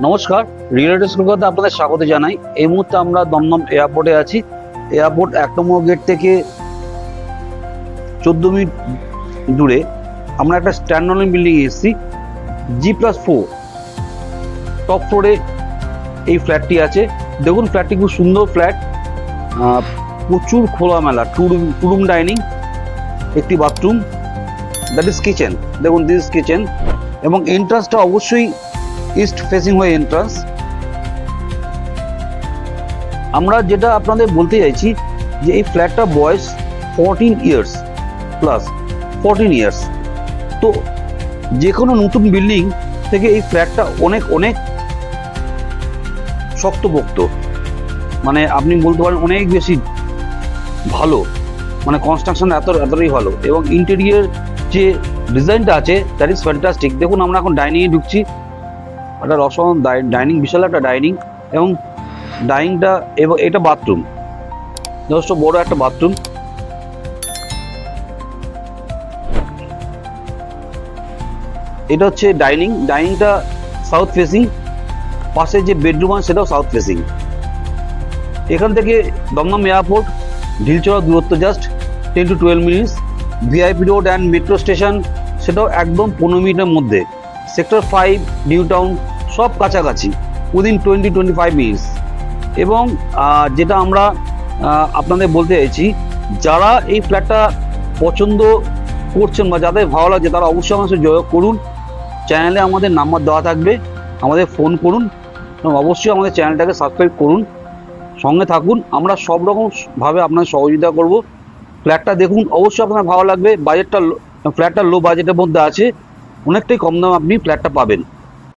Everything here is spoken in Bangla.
নমস্কার, রিয়েলিটি কলকাতা আপনাদের স্বাগত জানাই। এই মুহূর্তে আমরা দমদম এয়ারপোর্টে আছি। এয়ারপোর্ট 1 নম্বর গেট থেকে 14 মিনিট দূরে আমরা একটা স্ট্যান্ডঅলোন বিল্ডিংয়ে এসেছি। G+4 টপ ফ্লোরে এই ফ্ল্যাটটি আছে। দেখুন, ফ্ল্যাটটি খুব সুন্দর ফ্ল্যাট, প্রচুর খোলামেলা, টু রুম ডাইনিং, একটি বাথরুম, দ্যাট ইজ কিচেন। দেখুন, দিস ইজ কিচেন এবং এন্ট্রান্সটা অবশ্যই ইস্ট ফেসিং হয়ে এন্ট্রান্স। আমরা যেটা আপনাদের বলতে চাইছি যে এই ফ্ল্যাটটা বয়স 14 ইয়ার্স প্লাস, 14 ইয়ার্স। তো যে কোনো নতুন বিল্ডিং থেকে এই ফ্ল্যাটটা অনেক অনেক শক্তপোক্ত, মানে আপনি বলতে পারেন অনেক বেশি ভালো, মানে কনস্ট্রাকশন এতটাই ভালো এবং ইন্টেরিয়র যে ডিজাইনটা আছে দ্যাট ইজ ফ্যান্টাস্টিক। দেখুন, আমরা এখন ডাইনিংয়ে ঢুকছি। একটা অসাধারণ ডাইনিং, বিশাল একটা ডাইনিং এবং ডাইনিংটা এবং এটা বাথরুম, যথেষ্ট বড় একটা বাথরুম। এটা হচ্ছে ডাইনিংটা সাউথ ফেসিং, পাশে যে বেডরুম আছে সেটাও সাউথ ফেসিং। এখান থেকে দমদম এয়ারপোর্ট ঢিলচড়া দূরত্ব just 10 to 12 minutes. VIP road and metro station সেটাও একদম 15 মিনিটের মধ্যে। সেক্টর 5, নিউ টাউন সব কাছাকাছি, উইদিন 20-25 মিনিটস। এবং যেটা আমরা আপনাদের বলতে চাইছি, যারা এই ফ্ল্যাটটা পছন্দ করছেন বা যাদের ভালো লাগছে তারা অবশ্যই আমার সাথে যোগাযোগ করুন। চ্যানেলে আমাদের নাম্বার দেওয়া থাকবে, আমাদের ফোন করুন এবং অবশ্যই আমাদের চ্যানেলটাকে সাবস্ক্রাইব করুন, সঙ্গে থাকুন। আমরা সব রকমভাবে আপনাদের সহযোগিতা করব। ফ্ল্যাটটা দেখুন, অবশ্যই আপনার ভালো লাগবে। ফ্ল্যাটটা লো বাজেটের মধ্যে আছে, অনেকটাই কম দামে আপনি ফ্ল্যাটটা পাবেন।